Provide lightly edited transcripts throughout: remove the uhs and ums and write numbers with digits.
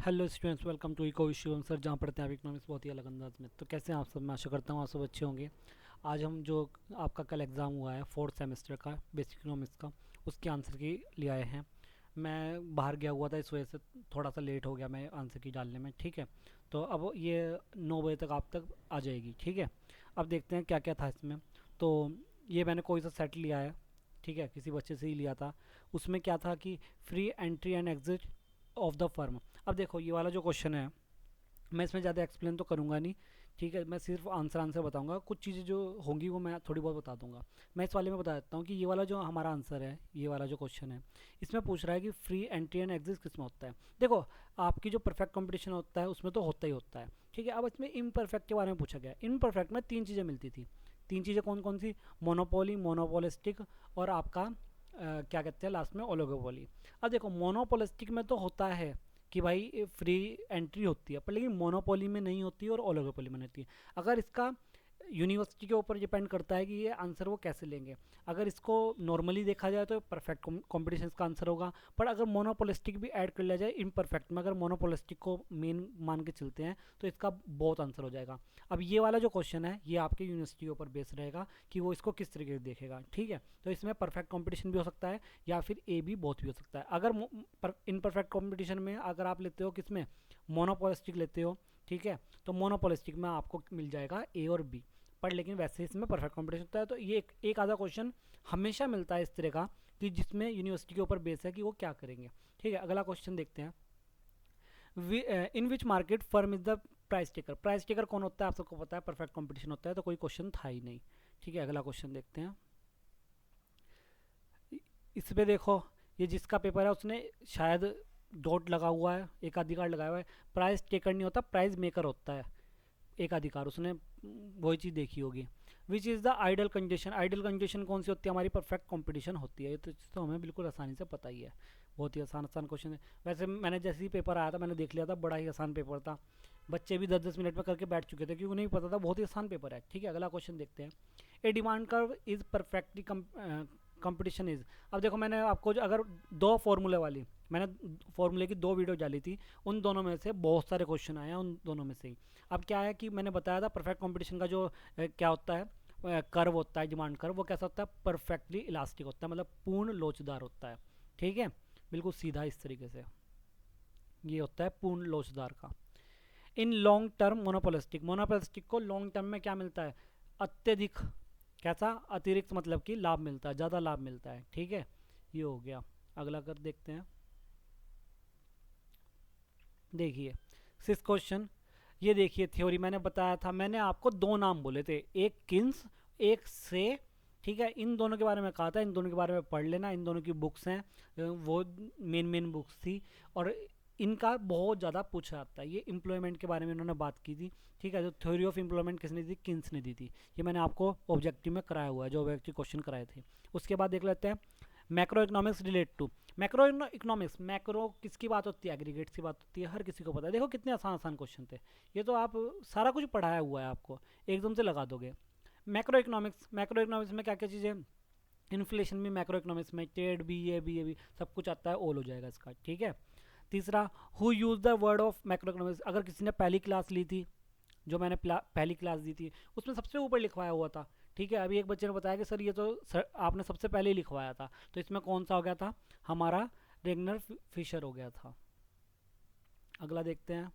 Hello students, welcome to Eco Vishwam sir, जहाँ पढ़ते हैं आप इकोनॉमिक्स बहुत ही अलग अंदाज में। तो कैसे हैं आप सब? मैं आशा करता हूँ आप सब अच्छे होंगे। आज हम जो आपका कल एग्ज़ाम हुआ है फोर्थ सेमेस्टर का बेसिक इकोनॉमिक्स का, उसके आंसर की ले आए हैं। मैं बाहर गया हुआ था, इस वजह से थोड़ा सा लेट हो गया मैं आंसर की डालने में। ठीक है, तो अब ये 9 बजे तक आप तक आ जाएगी। ठीक है, अब देखते हैं क्या क्या था इसमें। तो ये मैंने कोई सा सेट लिया है, ठीक है, किसी बच्चे से ही लिया था। उसमें क्या था कि free entry and exit of the firm. अब देखो ये वाला जो क्वेश्चन है, मैं इसमें ज़्यादा एक्सप्लेन तो करूँगा नहीं। ठीक है, मैं सिर्फ आंसर आंसर बताऊंगा, कुछ चीज़ें जो होंगी वो मैं थोड़ी बहुत बता दूंगा। मैं इस वाले में बता देता हूँ कि ये वाला जो हमारा आंसर है, ये वाला जो क्वेश्चन है, इसमें पूछ रहा है कि फ्री एंट्री एंड एग्जिट किस में होता है। देखो, आपकी जो परफेक्ट कंपटीशन होता है उसमें तो होता ही होता है। ठीक है, अब इसमें इम्परफेक्ट के बारे में पूछा गया। इम्परफेक्ट में तीन चीज़ें मिलती थी। तीन चीज़ें कौन कौन सी? मोनोपोली, मोनोपोलिस्टिक, और आपका क्या कहते हैं लास्ट में, ओलिगोपोली। अब देखो, मोनोपोलिस्टिक में तो होता है कि भाई फ्री एंट्री होती है, पर लेकिन मोनोपोली में नहीं होती है और ओलिगोपोली में नहीं होती है। अगर इसका यूनिवर्सिटी के ऊपर डिपेंड करता है कि ये आंसर वो कैसे लेंगे। अगर इसको नॉर्मली देखा जाए तो परफेक्ट कॉम्पिटिशन का आंसर होगा, पर अगर मोनोपोलिस्टिक भी ऐड कर लिया जाए इम्परफेक्ट में, अगर मोनोपोलिस्टिक को मेन मान के चलते हैं तो इसका बहुत आंसर हो जाएगा। अब ये वाला जो क्वेश्चन है ये आपके यूनिवर्सिटी के ऊपर बेस रहेगा कि वो इसको किस तरीके से देखेगा। ठीक है, तो इसमें परफेक्ट कॉम्पिटिशन भी हो सकता है या फिर ए बी बोथ भी हो सकता है। अगर इनपरफेक्ट कॉम्पिटिशन में अगर आप लेते हो किसमें, मोनोपोलिस्टिक लेते हो, ठीक है, तो मोनोपोलिस्टिक में आपको मिल जाएगा ए और बी। पर लेकिन वैसे इसमें परफेक्ट कॉम्पिटिशन होता है। तो ये एक आधा क्वेश्चन हमेशा मिलता है इस तरह का कि जिसमें यूनिवर्सिटी के ऊपर बेस है कि वो क्या करेंगे। ठीक है, अगला क्वेश्चन देखते हैं। In which market firm is the price taker. Price taker कौन होता है आप सबको पता है, परफेक्ट कॉम्पिटिशन होता है, तो कोई क्वेश्चन था ही नहीं। ठीक है, अगला क्वेश्चन देखते हैं। इस पे देखो, ये जिसका पेपर है उसने शायद डॉट लगा हुआ है, एक अधिकार लगाया हुआ है। प्राइस टेकर नहीं होता, प्राइस मेकर होता है एक अधिकार, उसने वही चीज़ देखी होगी। Which is the ideal condition. Ideal condition कौन सी होती है? हमारी परफेक्ट कंपटीशन होती है। ये तो हमें बिल्कुल आसानी से पता ही है, बहुत ही आसान आसान क्वेश्चन है। वैसे मैंने जैसे ही पेपर आया था मैंने देख लिया था, बड़ा ही आसान पेपर था। बच्चे भी 10-10 मिनट में करके बैठ चुके थे क्योंकि उन्हें भी पता था बहुत ही आसान पेपर है। ठीक है, अगला क्वेश्चन देखते हैं। A demand curve is perfectly competition is. अब देखो, मैंने आपको अगर दो फॉर्मूले वाली, मैंने फॉर्मूले की दो वीडियो डाली थी, उन दोनों में से बहुत सारे क्वेश्चन आए हैं, उन दोनों में से ही। अब क्या है कि मैंने बताया था परफेक्ट कंपटीशन का जो क्या होता है, कर्व होता है, डिमांड कर्व, वो कैसा होता है? परफेक्टली इलास्टिक होता है, मतलब पूर्ण लोचदार होता है। ठीक है, बिल्कुल सीधा इस तरीके से ये होता है पूर्ण लोचदार का। In long term monopolistic, monopolistic को लॉन्ग टर्म में क्या मिलता है? अत्यधिक, कैसा? अतिरिक्त, मतलब कि लाभ मिलता है, ज़्यादा लाभ मिलता है। ठीक है, ये हो गया। अगला कर देखते हैं। देखिए सिक्स क्वेश्चन, ये देखिए थ्योरी मैंने बताया था, मैंने आपको दो नाम बोले थे, एक किन्स, एक से। ठीक है, इन दोनों के बारे में कहा था, इन दोनों के बारे में पढ़ लेना, इन दोनों की बुक्स हैं, वो मेन मेन बुक्स थी। और इनका बहुत ज़्यादा पूछा जाता है। ये एम्प्लॉयमेंट के बारे में इन्होंने बात की थी। ठीक है, जो थ्योरी ऑफ एम्प्लॉयमेंट किसने दी? किन्स ने दी थी। ये मैंने आपको ऑब्जेक्टिव में कराया हुआ है, जो ऑब्जेक्टिव क्वेश्चन कराए थे। उसके बाद देख लेते हैं macroeconomics relate to. Macroeconomics, macro किसकी बात होती है? एग्रीगेट्स की बात होती है, हर किसी को पता है। देखो कितने आसान आसान क्वेश्चन थे ये, तो आप सारा कुछ पढ़ाया हुआ है आपको, एकदम से लगा दोगे। मैक्रो इकोनॉमिक्स, मैक्रो इकोनॉमिक्स में क्या क्या चीज़ें? इन्फ्लेशन भी मैक्रो इकोनॉमिक्स में, ट्रेड भी, ये भी सब कुछ आता है, ऑल हो जाएगा इसका। ठीक है, तीसरा, who use the word of macro economics. अगर किसी ने पहली क्लास ली थी, जो मैंने पहली क्लास दी थी, उसमें सबसे ऊपर लिखवाया हुआ था। ठीक है, अभी एक बच्चे ने बताया कि सर ये तो सर आपने सबसे पहले ही लिखवाया था, तो इसमें कौन सा हो गया था? हमारा रेगनर फिशर हो गया था। अगला देखते हैं।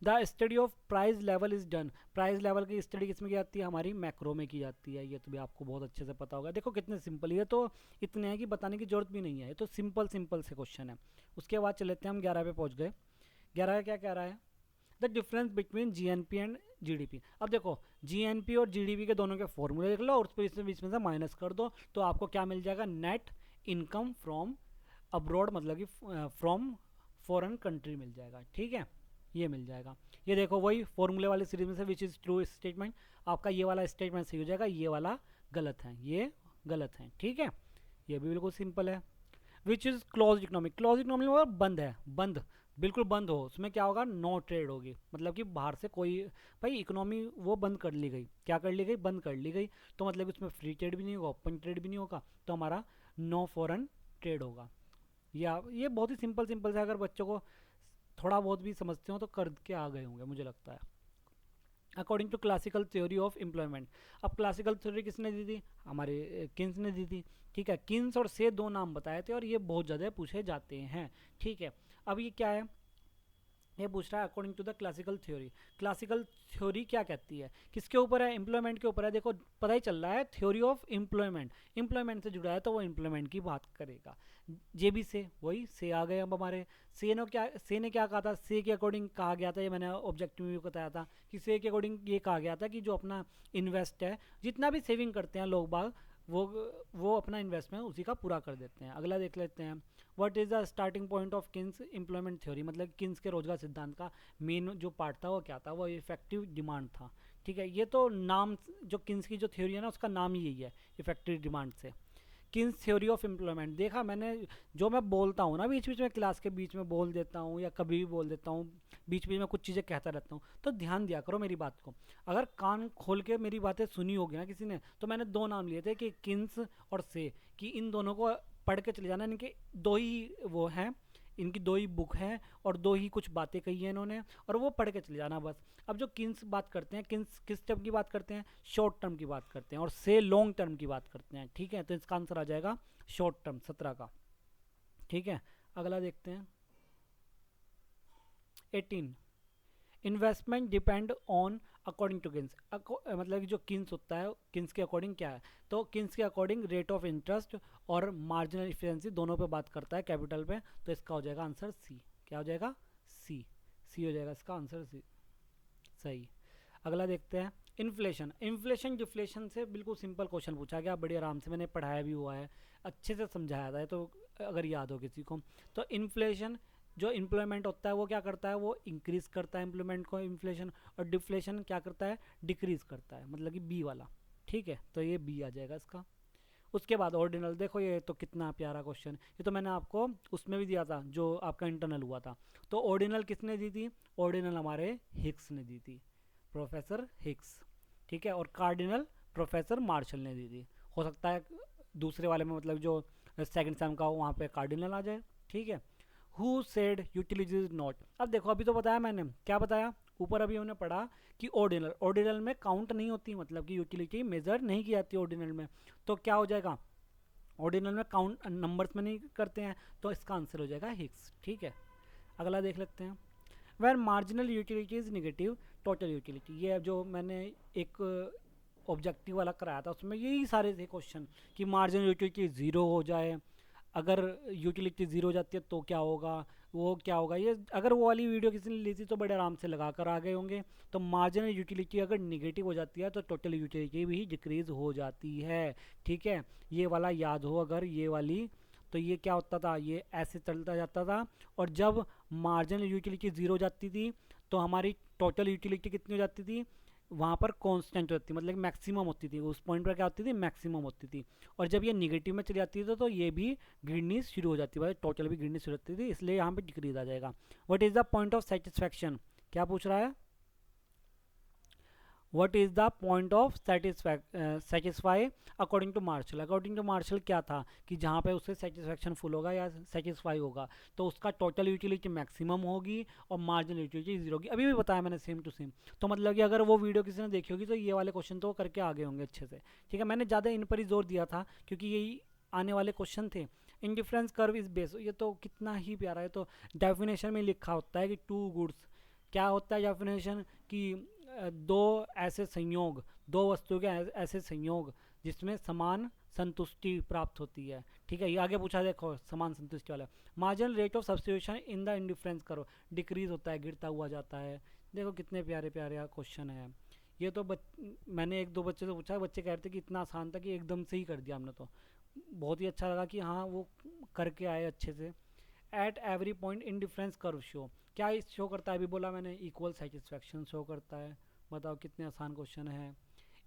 The study of price level is done. Price level की स्टडी किसमें की जाती है? हमारी मैक्रो में की जाती है। ये तो भी आपको बहुत अच्छे से पता होगा। देखो कितने सिंपल, ये तो इतने हैं कि बताने की जरूरत भी नहीं है, ये तो सिंपल सिंपल से क्वेश्चन है। उसके बाद चलेते हैं हम 11 पे पहुंच गए। 11 का क्या कह रहा है? The difference between GNP and GDP. अब देखो, जीएनपी और जीडीपी के दोनों के फॉर्मूले देख लो और उसको इसमें बीच में से माइनस कर दो, तो आपको क्या मिल जाएगा? नेट इनकम फ्रॉम अब्रॉड, मतलब कि फ्रॉम फॉरेन कंट्री मिल जाएगा। ठीक है, ये मिल जाएगा। ये देखो वही फॉर्मूले वाली सीरीज में से विच इज़ ट्रू स्टेटमेंट, आपका ये वाला स्टेटमेंट सही हो जाएगा, ये वाला गलत है, ये गलत है। ठीक है, ये भी बिल्कुल सिंपल है। Which is close economic. Close economic मतलब बंद है, बंद, बिल्कुल बंद हो, उसमें क्या होगा? नो ट्रेड होगी, मतलब कि बाहर से कोई, भाई इकोनॉमी वो बंद कर ली गई, क्या कर ली गई? बंद कर ली गई, तो मतलब उसमें फ्री ट्रेड भी नहीं होगा, ओपन ट्रेड भी नहीं होगा, तो हमारा नो फॉरेन ट्रेड होगा। या ये बहुत ही सिंपल सिंपल से, अगर बच्चों को थोड़ा बहुत भी समझते हो तो कर के आ गए होंगे मुझे लगता है। According to classical theory of employment, अब क्लासिकल थ्योरी किसने दी थी, हमारे किन्स ने दी थी। ठीक है, किन्स और से दो नाम बताए थे और ये बहुत ज़्यादा पूछे जाते हैं। ठीक है, अब ये क्या है, ये पूछ रहा है according to the classical theory. Classical theory क्या कहती है, किसके ऊपर है, एम्प्लॉयमेंट के ऊपर है। देखो पता ही चल रहा है थ्योरी ऑफ एम्प्लॉयमेंट, एम्प्लॉयमेंट से जुड़ा है तो वो एम्प्लॉयमेंट की बात करेगा। जेबी से, वही से आ गए अब हमारे। से ने क्या कहा था, से के अकॉर्डिंग कहा गया था, ये मैंने ऑब्जेक्टिव में भी बताया था कि से के अकॉर्डिंग ये कहा गया था कि जो अपना इन्वेस्ट है, जितना भी सेविंग करते हैं लोग बाग, वो वो अपना इन्वेस्टमेंट उसी का पूरा कर देते हैं। अगला देख लेते हैं, what is the starting point of Keynes employment theory, मतलब किन्स के रोजगार सिद्धांत का मेन जो पार्ट था वो क्या था, वो इफेक्टिव डिमांड था। ठीक है, ये तो नाम, जो किन्स की जो थ्योरी है ना उसका नाम ही यही है, इफेक्टिव डिमांड से। किन्स थ्योरी ऑफ एम्प्लॉयमेंट, देखा मैंने, जो मैं बोलता हूँ ना बीच बीच में, क्लास के बीच में बोल देता हूँ या कभी भी बोल देता हूँ, बीच बीच में कुछ चीज़ें कहता रहता हूँ, तो ध्यान दिया करो मेरी बात को। अगर कान खोल के मेरी बातें सुनी होगी ना किसी ने, तो मैंने दो नाम लिए थे कि किन्स और से, कि इन दोनों को पढ़ के चले जाना, इनके दो ही वो हैं, इनकी दो ही बुक हैं और दो ही कुछ बातें कही हैं इन्होंने, और वो पढ़ के चले जाना बस। अब जो किन्स बात करते हैं, किन्स किस टर्म की बात करते हैं, शॉर्ट टर्म की बात करते हैं, और से लॉन्ग टर्म की बात करते हैं। ठीक है, तो इसका आंसर आ जाएगा शॉर्ट टर्म 17 का। ठीक है, अगला देखते हैं 18, investment depend on according to Keynes, मतलब कि जो किन्स होता है किन्स के अकॉर्डिंग क्या है, तो किन्स के अकॉर्डिंग रेट ऑफ इंटरेस्ट और मार्जिनल इफिशिएंसी दोनों पे बात करता है कैपिटल पे, तो इसका हो जाएगा आंसर सी। क्या हो जाएगा, सी, सी हो जाएगा इसका आंसर, सी, सही। अगला देखते हैं इन्फ्लेशन, इन्फ्लेशन डिफ्लेशन से बिल्कुल सिंपल क्वेश्चन पूछा गया, बड़ी आराम से, मैंने पढ़ाया भी हुआ है, अच्छे से समझाया था, तो अगर याद हो किसी को। तो इन्फ्लेशन, जो इम्प्लॉयमेंट होता है वो क्या करता है, वो इंक्रीज करता है एम्प्लॉयमेंट को, इन्फ्लेशन, और डिफ्लेशन क्या करता है, डिक्रीज करता है, मतलब कि बी वाला। ठीक है, तो ये बी आ जाएगा इसका। उसके बाद ऑर्डिनल, देखो ये तो कितना प्यारा क्वेश्चन, ये तो मैंने आपको उसमें भी दिया था जो आपका इंटरनल हुआ था। तो ऑर्डिनल किसने दी थी, ऑर्डिनल हमारे हिक्स ने दी थी, प्रोफेसर हिक्स। ठीक है, और कार्डिनल प्रोफेसर मार्शल ने दी थी। हो सकता है दूसरे वाले में, मतलब जो सेकंड सेम का हो वहाँ पे कार्डिनल आ जाए। ठीक है, who said utility is not, अब देखो अभी तो बताया मैंने, क्या बताया ऊपर, अभी हमने पढ़ा कि ऑर्डिनल, ऑर्डिनल में काउंट नहीं होती, मतलब कि यूटिलिटी मेजर नहीं की जाती ऑर्डिनल में, तो क्या हो जाएगा, ऑर्डिनल में काउंट नंबर्स में नहीं करते हैं, तो इसका आंसर हो जाएगा हिक्स। ठीक है, अगला देख लेते हैं, where marginal utility is negative total utility, ये जो मैंने एक ऑब्जेक्टिव वाला कराया था उसमें यही सारे थे क्वेश्चन, कि मार्जिनल यूटिलिटी ज़ीरो हो जाए, अगर यूटिलिटी ज़ीरो हो जाती है तो क्या होगा, वो क्या होगा, ये अगर वो वाली वीडियो किसी ने ली थी तो बड़े आराम से लगा कर आ गए होंगे। तो मार्जिनल यूटिलिटी अगर निगेटिव हो जाती है तो टोटल यूटिलिटी भी डिक्रीज हो जाती है। ठीक है, ये वाला याद हो अगर, ये वाली, तो ये क्या होता था, ये ऐसे चलता जाता था, और जब मार्जिनल यूटिलिटी ज़ीरो हो जाती थी तो हमारी टोटल यूटिलिटी कितनी हो जाती थी, वहाँ पर कांस्टेंट होती, मतलब मैक्सिमम होती थी, उस पॉइंट पर क्या होती थी, मैक्सिमम होती थी। और जब ये निगेटिव में चली जाती थी तो ये भी गिरनी शुरू हो जाती है, टोटल भी गिरनी शुरू होती थी, इसलिए यहाँ पे डिक्रीज आ जाएगा। What is the point of satisfaction, क्या पूछ रहा है, what is the point of satisfy according to Marshall, according to Marshall क्या था कि जहाँ पे उससे सेटिस्फैक्शन फुल होगा या सेटिस्फाई होगा तो उसका टोटल यूटिलिटी मैक्सिमम होगी और मार्जिनल यूटिलिटी जीरो होगी, अभी भी बताया मैंने सेम टू सेम। तो मतलब कि अगर वो वीडियो किसी ने देखी होगी तो ये वाले क्वेश्चन तो करके आगे होंगे अच्छे से। ठीक है, मैंने ज़्यादा इन पर ही जोर दिया था क्योंकि यही आने वाले क्वेश्चन थे। इंडिफरेंस कर्व इज बेस, ये तो कितना ही प्यारा है, तो डेफिनेशन में लिखा होता है कि टू गुड्स, क्या होता है डेफिनेशन, कि दो ऐसे संयोग, दो वस्तुओं के ऐसे संयोग जिसमें समान संतुष्टि प्राप्त होती है। ठीक है, ये आगे पूछा देखो समान संतुष्टि वाला, marginal rate of substitution in the indifference करो, डिक्रीज होता है, गिरता हुआ जाता है। देखो कितने प्यारे प्यारे क्वेश्चन है। ये तो मैंने एक दो बच्चे से पूछा, बच्चे कह रहे थे कि इतना आसान था कि एकदम से ही कर दिया हमने, तो बहुत ही अच्छा लगा कि हाँ वो करके आए अच्छे से। At every point in difference curve show, क्या इस शो करता है, अभी बोला मैंने इक्वल सेटिस्फैक्शन शो करता है। बताओ कितने आसान क्वेश्चन है।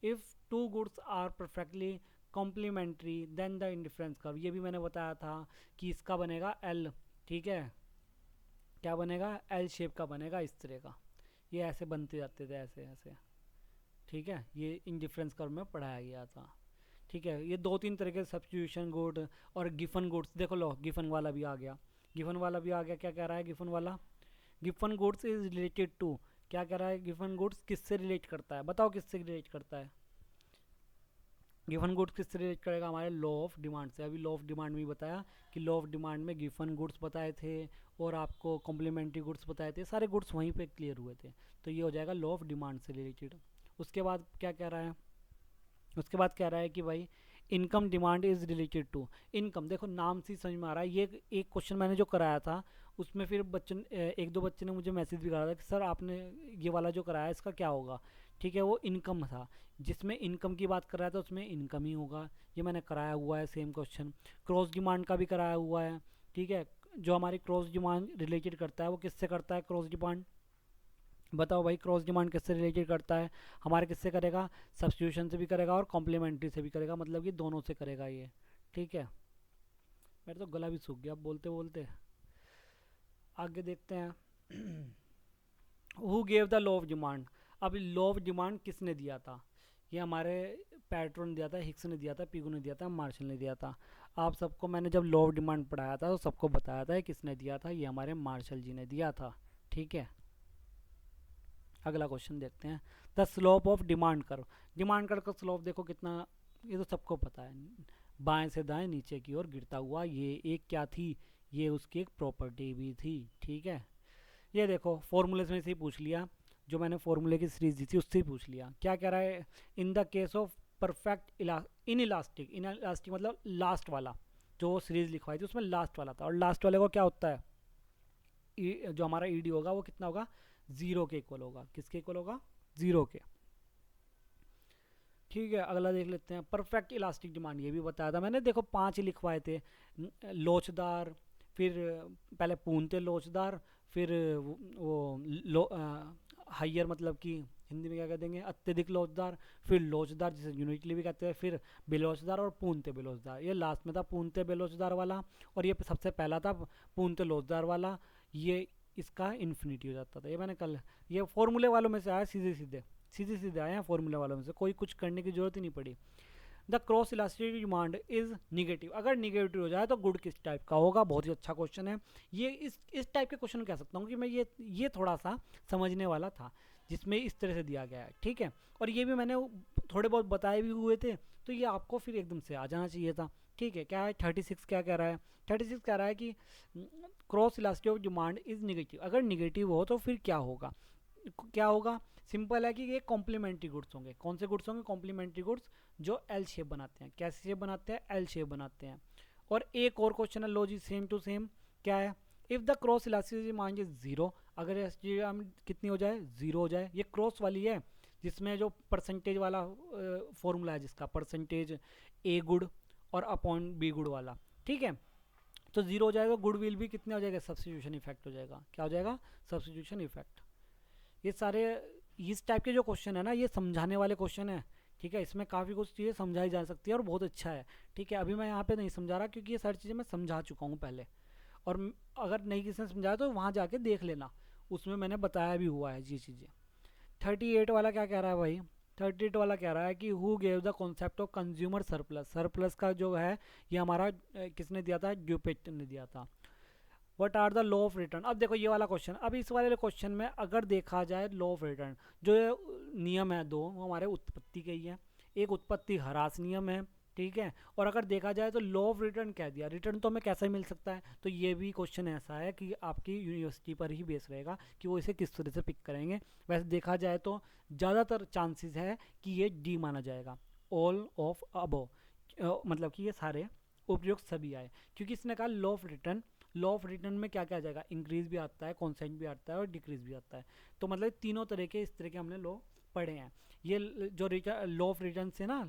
If two goods are perfectly complementary then the indifference curve, ये भी मैंने बताया था कि इसका बनेगा एल। ठीक है, क्या बनेगा, एल शेप का बनेगा इस तरह का, ये ऐसे बनते जाते थे ऐसे ऐसे। ठीक है, ये इंडिफरेंस कर्व में पढ़ाया गया था। ठीक है, ये दो तीन तरह के सब्स्टिट्यूशन गुड और गिफन गुड्स, देखो लो गिफन वाला भी आ गया, गिफन वाला भी आ गया, क्या कह रहा है गिफन वाला, given goods is related to, क्या कह रहा है, गिवन गुड्स किससे रिलेट करता है, बताओ किससे रिलेट करता है। गिवन गुड्स किससे रिलेट करेगा, हमारे लॉ ऑफ डिमांड से। अभी लॉ ऑफ डिमांड में ही बताया कि लॉ ऑफ डिमांड में गिवन गुड्स बताए थे और आपको कॉम्प्लीमेंट्री गुड्स बताए थे, सारे गुड्स वहीं पे क्लियर हुए थे। तो ये हो जाएगा लॉ ऑफ डिमांड से रिलेटेड। उसके बाद क्या कह रहा है, उसके बाद कह रहा है कि भाई income demand is related to income. देखो नाम से ही समझ में आ रहा है, ये एक क्वेश्चन मैंने जो कराया था उसमें फिर बच्चन एक दो बच्चे ने मुझे मैसेज भी करा था कि सर आपने ये वाला जो कराया इसका क्या होगा। ठीक है, वो इनकम था, जिसमें इनकम की बात कर रहा था उसमें इनकम ही होगा। ये मैंने कराया हुआ है सेम क्वेश्चन। क्रॉस डिमांड का भी कराया हुआ है। ठीक है, जो हमारी क्रॉस डिमांड रिलेटेड करता है वो किससे करता है, क्रॉस डिमांड, बताओ भाई क्रॉस डिमांड किससे रिलेटेड करता है, हमारे किससे करेगा, सब्स्टिट्यूशन से भी करेगा और कॉम्प्लीमेंट्री से भी करेगा, मतलब कि दोनों से करेगा ये। ठीक है, मेरा तो गला भी सूख गया बोलते बोलते। आगे देखते हैं। Who gave the law of demand. अब लॉ ऑफ डिमांड किसने दिया था, ये हमारे पैट्रोन ने दिया था, हिक्स ने दिया था, पिगू ने दिया था, मार्शल ने दिया था। आप सबको मैंने जब लॉ ऑफ डिमांड पढ़ाया था तो सबको बताया था किसने दिया था, ये हमारे मार्शल जी ने दिया था। ठीक है, अगला क्वेश्चन देखते हैं। The slope of demand curve. Demand curve का स्लोप देखो कितना, ये तो सबको पता है, बाएं से दाएं नीचे की ओर गिरता हुआ। ये एक क्या थी, ये उसकी एक प्रॉपर्टी भी थी। ठीक है, ये देखो फॉर्मूले में से ही पूछ लिया, जो मैंने फॉर्मूले की सीरीज दी थी उससे ही पूछ लिया। क्या कह रहा है, in the case of perfect in elastic, in elastic मतलब लास्ट वाला, जो सीरीज लिखवाई थी उसमें लास्ट वाला था, और लास्ट वाले को क्या होता है, जो हमारा ईडी होगा वो कितना होगा, जीरो के इक्वल होगा। किसके इक्वल होगा, जीरो के। ठीक है, अगला देख लेते हैं। परफेक्ट इलास्टिक डिमांड, ये भी बताया था मैंने, देखो 5 ही लिखवाए थे। लोचदार, फिर पहले पूनते लोचदार, फिर वो हाइयर मतलब कि हिंदी में क्या कह देंगे, अत्यधिक लोचदार, फिर लोचदार जिसे यूनिटली भी कहते हैं, फिर बेलोचदार और पूनते बेलोचदार। ये लास्ट में था पूनते बेलोचदार वाला, और ये सबसे पहला था पूनते लोचदार वाला। ये इसका इन्फिनिटी हो जाता था। ये मैंने कल, ये फॉर्मूले वालों में से आया, सीधे सीधे सीधे सीधे आए हैं फॉर्मूला वालों में से, कोई कुछ करने की जरूरत ही नहीं पड़ी। The cross elasticity demand is negative. अगर निगेटिव हो जाए तो गुड किस टाइप का होगा, बहुत ही अच्छा क्वेश्चन है ये। इस टाइप के क्वेश्चन कह सकता हूँ कि मैं ये थोड़ा सा समझने वाला था, जिसमें इस तरह से दिया गया है। ठीक है, और ये भी मैंने थोड़े बहुत बताए भी हुए थे, तो ये आपको फिर एकदम से आ जाना चाहिए था। ठीक है, क्या है 36 क्या कह रहा है, 36 कह रहा है कि cross elasticity of demand is negative. अगर निगेटिव हो तो फिर क्या होगा, क्या होगा, सिंपल है कि ये कॉम्प्लीमेंट्री गुड्स होंगे। कौन से गुड्स होंगे, कॉम्प्लीमेंट्री गुड्स, जो एल शेप बनाते हैं। कैसे शेप बनाते हैं, एल शेप बनाते हैं। और एक और क्वेश्चन है, लो जी सेम टू सेम, क्या है, if the cross elasticity demand is zero. अगर कितनी हो जाए, जीरो हो जाए। ये क्रॉस वाली है जिसमें जो परसेंटेज वाला फॉर्मूला है, जिसका परसेंटेज ए गुड और अपॉन बी गुड वाला। ठीक है, तो जीरो हो जाएगा, गुड विल भी कितने हो जाएगा, सब्स्टिट्यूशन इफेक्ट हो जाएगा। क्या हो जाएगा, सब्स्टिट्यूशन इफेक्ट। ये सारे इस टाइप के जो क्वेश्चन है ना, ये समझाने वाले क्वेश्चन है। ठीक है, इसमें काफ़ी कुछ चीज़ें समझाई जा सकती है और बहुत अच्छा है। ठीक है, अभी मैं यहाँ पे नहीं समझा रहा क्योंकि ये सारी चीज़ें मैं समझा चुका हूँ पहले, और अगर नहीं किसी ने समझाया तो वहाँ जाके देख लेना, उसमें मैंने बताया भी हुआ है ये चीज़ें। 38 वाला क्या कह रहा है भाई, 38 वाला कह रहा है कि who gave the concept of consumer surplus. Surplus का जो है ये हमारा किसने दिया था, ड्यूपेट ने दिया था। What are the law of return. अब देखो ये वाला क्वेश्चन, अब इस वाले क्वेश्चन में अगर देखा जाए लॉ ऑफ रिटर्न, जो नियम है दो, वो हमारे उत्पत्ति के ही है। एक उत्पत्ति ह्रास नियम है, ठीक है, और अगर देखा जाए तो लॉ ऑफ रिटर्न कह दिया, रिटर्न तो हमें कैसे मिल सकता है। तो ये भी क्वेश्चन ऐसा है कि आपकी यूनिवर्सिटी पर ही बेस रहेगा कि वो इसे किस तरह से पिक करेंगे। वैसे देखा जाए तो ज़्यादातर चांसेस है कि ये डी माना जाएगा, ऑल ऑफ अबो, मतलब कि ये सारे उपयुक्त सभी आए, क्योंकि इसने कहा law of return. Law of return में क्या क्या आ जाएगा, इंक्रीज भी आता है, कॉन्सेंट भी आता है और डिक्रीज भी आता है। तो मतलब तीनों तरह के इस तरह के हमने लॉ पढ़े हैं। ये जो लॉ ऑफ रिटर्न से ना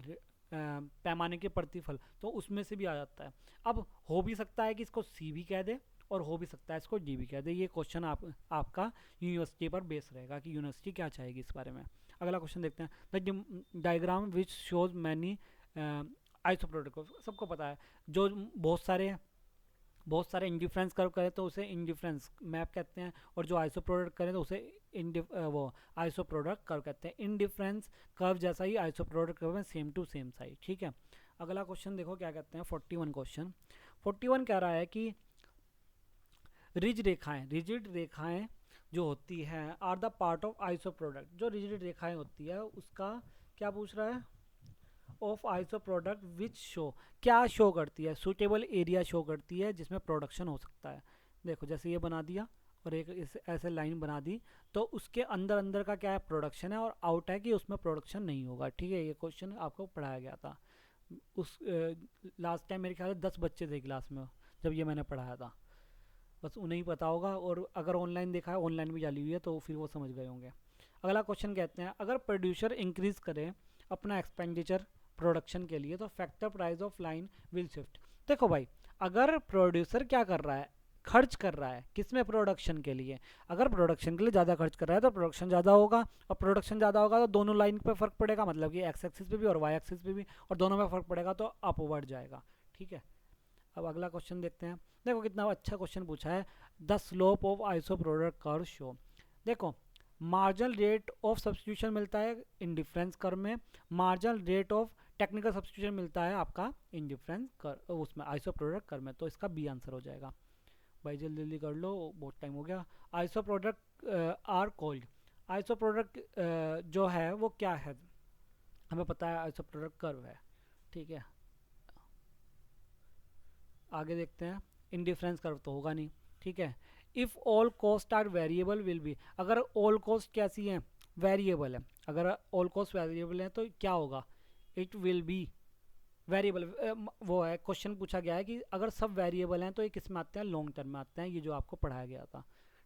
पैमाने के प्रतिफल, तो उसमें से भी आ जाता है। अब हो भी सकता है कि इसको सी भी कह दे और हो भी सकता है इसको डी भी कह दे। ये क्वेश्चन आपका यूनिवर्सिटी पर बेस रहेगा कि यूनिवर्सिटी क्या चाहेगी इस बारे में। अगला क्वेश्चन देखते हैं। The diagram which shows many isoproduct. सबको पता है, जो बहुत सारे इंडिफरेंस कर्व करें तो उसे इंडिफरेंस मैप कहते हैं, और जो आइसो प्रोडक्ट करें तो उसे वो आइसो प्रोडक्ट कर्व कहते हैं। इंडिफरेंस कर्व जैसा ही आइसो प्रोडक्ट कर्व में सेम टू सेम साइड। ठीक है, अगला क्वेश्चन देखो क्या कहते हैं, 41 क्वेश्चन। 41 कह रहा है कि रिजिड रेखाएं जो होती है are the part of iso product, जो रिजिड रेखाएं होती है उसका क्या पूछ रहा है, of iso product which show, क्या शो करती है, सूटेबल एरिया शो करती है जिसमें प्रोडक्शन हो सकता है। देखो जैसे ये बना दिया और एक इस ऐसे लाइन बना दी, तो उसके अंदर अंदर का क्या है, प्रोडक्शन है, और आउट है कि उसमें प्रोडक्शन नहीं होगा। ठीक है, ये क्वेश्चन आपको पढ़ाया गया था उस लास्ट टाइम, मेरे ख्याल से 10 बच्चे थे क्लास में जब ये मैंने पढ़ाया था, बस उन्हें ही पता होगा, और अगर ऑनलाइन देखा है, ऑनलाइन भी डाली हुई है, तो फिर वो समझ गए होंगे। अगला क्वेश्चन कहते हैं, अगर प्रोड्यूसर इंक्रीज करे अपना एक्सपेंडिचर प्रोडक्शन के लिए तो factor price of line will shift. देखो भाई, अगर प्रोड्यूसर क्या कर रहा है, खर्च कर रहा है किसमें, प्रोडक्शन के लिए, अगर प्रोडक्शन के लिए ज़्यादा खर्च कर रहा है तो प्रोडक्शन ज़्यादा होगा, और प्रोडक्शन ज़्यादा होगा तो दोनों लाइन पे फर्क पड़ेगा, मतलब कि एक्स एक्सिस पे भी और वाई एक्सिस पे भी, और दोनों में फर्क पड़ेगा तो अपवर्ड जाएगा। ठीक है, अब अगला क्वेश्चन देखते हैं। देखो कितना अच्छा क्वेश्चन पूछा है, the slope of iso product curve show. देखो मार्जिनल रेट ऑफ सब्सटीट्यूशन मिलता है इंडिफरेंस कर्व में, marginal rate of technical substitution मिलता है आपका इंडिफरेंस कर्व उसमें, आइसो प्रोडक्ट कर्व में, तो इसका बी आंसर हो जाएगा। भाई जल्दी जल्दी कर लो, बहुत टाइम हो गया। Iso product are called, iso product जो है वो क्या है, हमें पता है आइसो प्रोडक्ट कर्व है। ठीक है, आगे देखते हैं, इंडिफरेंस कर्व तो होगा नहीं। ठीक है, if all cost are variable will be, अगर ऑल कॉस्ट कैसी हैं, वेरिएबल है, अगर ऑल कॉस्ट वेरिएबल है तो क्या होगा, इट विल बी वेरिएबल। वो है क्वेश्चन पूछा गया है कि अगर सब वेरिएबल हैं तो ये किस में आते हैं, लॉन्ग टर्म में आते हैं, ये जो आपको पढ़ाया गया था।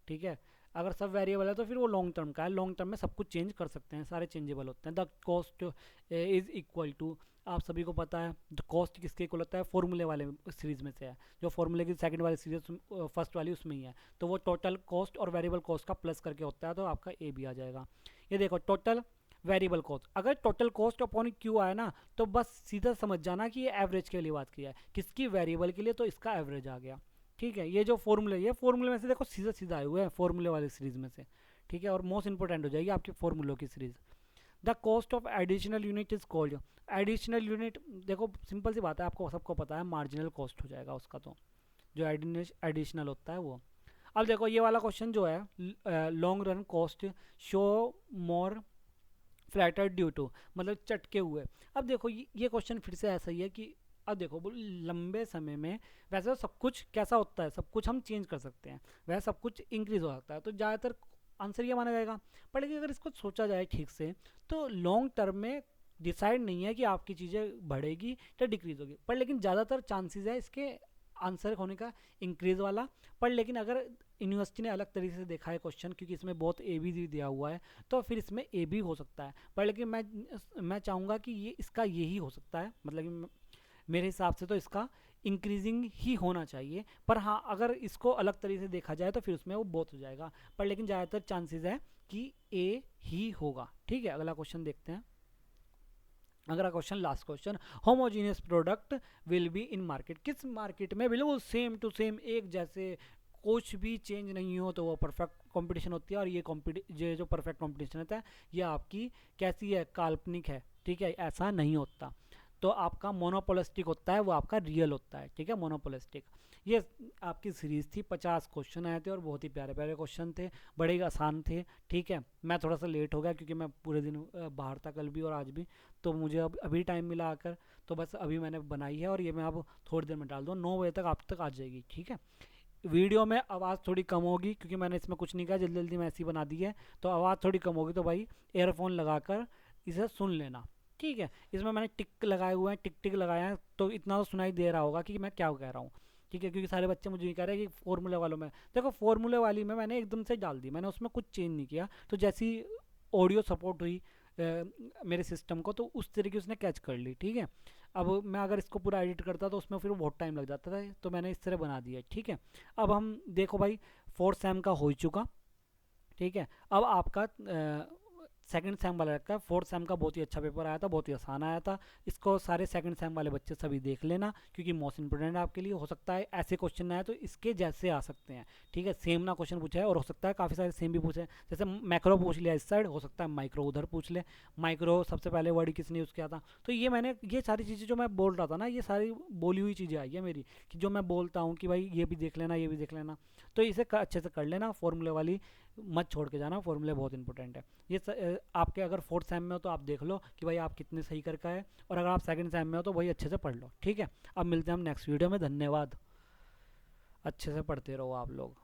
ठीक है, अगर सब वेरिएबल है तो फिर वो लॉन्ग टर्म का है, लॉन्ग टर्म में सब कुछ चेंज कर सकते हैं, सारे चेंजेबल होते हैं। The cost is equal to, आप सभी को पता है द कॉस्ट किसके इक्वल होता है, फॉर्मूले वाले सीरीज में से है, जो फॉर्मूले की सेकंड वाली सीरीज फर्स्ट वाली उसमें ही है, तो वो टोटल कॉस्ट और वेरिएबल कॉस्ट का प्लस करके होता है, तो आपका ए भी आ जाएगा। ये देखो टोटल वेरिएबल कॉस्ट, अगर टोटल कॉस्ट अपॉन क्यू आया ना तो बस सीधा समझ जाना कि ये एवरेज के लिए बात की है, किसकी, वेरिएबल के लिए, तो इसका एवरेज आ गया। ठीक है, ये जो फॉर्मूले, ये फॉर्मूले में से देखो सीधा सीधा आए हुए हैं फॉर्मूले वाली सीरीज में से। ठीक है, और मोस्ट इंपोर्टेंट हो जाएगी आपकी फॉर्मूलों की series. The cost of additional unit is called, additional unit देखो सिंपल सी बात है, आपको सबको पता है मार्जिनल कॉस्ट हो जाएगा उसका, तो जो एडिशनल होता है वो। अब देखो ये वाला क्वेश्चन जो है, long run cost show more flatter due to, मतलब चटके हुए। अब देखो ये क्वेश्चन फिर से ऐसा ही है कि अब देखो लंबे समय में वैसे तो सब कुछ कैसा होता है, सब कुछ हम चेंज कर सकते हैं, वैसे सब कुछ इंक्रीज हो सकता है, तो ज़्यादातर आंसर ये माना जाएगा। पर लेकिन अगर इसको सोचा जाए ठीक से तो लॉन्ग टर्म में डिसाइड नहीं है कि आपकी चीज़ें बढ़ेगी या डिक्रीज होगी, पर लेकिन ज़्यादातर चांसेस है इसके आंसर होने का इंक्रीज वाला। पर लेकिन अगर यूनिवर्सिटी ने अलग तरीके से देखा है क्वेश्चन, क्योंकि इसमें बहुत ए बी दिया हुआ है, तो फिर इसमें ए भी हो सकता है, पर लेकिन मैं चाहूँगा कि ये इसका यही हो सकता है, मतलब कि मेरे हिसाब से तो इसका इंक्रीजिंग ही होना चाहिए। पर हाँ अगर इसको अलग तरीके से देखा जाए तो फिर उसमें वो बहुत हो जाएगा, पर लेकिन ज़्यादातर चांसेस है कि ए ही होगा। ठीक है, अगला क्वेश्चन देखते हैं। अगला question, last question, homogeneous product will be in market, किस मार्केट में बिल्कुल सेम टू सेम एक जैसे कुछ भी चेंज नहीं हो तो वो परफेक्ट कंपटीशन होती है, और ये जो परफेक्ट कंपटीशन होता है ये आपकी कैसी है, काल्पनिक है। ठीक है, ऐसा नहीं होता, तो आपका मोनोपोलिस्टिक होता है, वो आपका रियल होता है। ठीक है, मोनोपोलिस्टिक। ये आपकी सीरीज़ थी, 50 क्वेश्चन आए थे और बहुत ही प्यारे प्यारे क्वेश्चन थे, बड़े ही आसान थे। ठीक है, मैं थोड़ा सा लेट हो गया क्योंकि मैं पूरे दिन बाहर था कल भी और आज भी, तो मुझे अब अभी टाइम मिला आकर, तो बस अभी मैंने बनाई है और ये मैं अब थोड़ी देर में डाल दूँ, 9 बजे तक आप तक आ जाएगी। ठीक है, वीडियो में आवाज़ थोड़ी कम होगी क्योंकि मैंने इसमें कुछ नहीं किया, जल्दी जल्दी मैं ऐसी बना दी है, तो आवाज़ थोड़ी कम होगी, तो भाई एयरफोन लगाकर इसे सुन लेना। ठीक है, इसमें मैंने टिक लगाए हुए हैं, टिक टिक लगाए हैं, तो इतना तो सुनाई दे रहा होगा कि मैं क्या कह रहा हूँ। ठीक है, क्योंकि सारे बच्चे मुझे ये कह रहे हैं कि फॉर्मूले वालों में, देखो फॉर्मूले वाली में मैंने एकदम से डाल दी, मैंने उसमें कुछ चेंज नहीं किया, तो जैसी ऑडियो सपोर्ट हुई मेरे सिस्टम को, तो उस तरीके उसने कैच कर ली। ठीक है, अब मैं अगर इसको पूरा एडिट करता तो उसमें फिर बहुत टाइम लग जाता था, तो मैंने इस तरह बना दिया। ठीक है, अब हम देखो भाई 4th सेम का हो चुका। ठीक है, अब आपका सेकंड सेम वाला रखा है। 4th सेम का बहुत ही अच्छा पेपर आया था, बहुत ही आसान आया था, इसको सारे सेकंड सेम वाले बच्चे सभी देख लेना, क्योंकि मोस्ट इंपोर्टेंट है आपके लिए। हो सकता है ऐसे क्वेश्चन ना आए तो इसके जैसे आ सकते हैं। ठीक है, सेम ना क्वेश्चन पूछा है, और हो सकता है काफ़ी सारे सेम भी पूछे, जैसे मैक्रो पूछ लिया इस साइड, हो सकता है माइक्रो उधर पूछ ले। माइक्रो सबसे पहले वर्ड किसने यूज़ किया था, तो ये सारी चीज़ें जो मैं बोल रहा था ना, ये सारी बोली हुई चीज़ें आई है मेरी, कि जो मैं बोलता हूँ कि भाई ये भी देख लेना, ये भी देख लेना, तो इसे अच्छे से कर लेना। फॉर्मूले वाली मत छोड़ के जाना, फॉर्मूले बहुत इंपॉर्टेंट है। ये आपके अगर फोर्थ सेम में हो तो आप देख लो कि भाई आप कितने सही करके आए, और अगर आप सेकंड सेम में हो तो वही अच्छे से पढ़ लो, ठीक है। अब मिलते हैं हम नेक्स्ट वीडियो में, धन्यवाद, अच्छे से पढ़ते रहो आप लोग।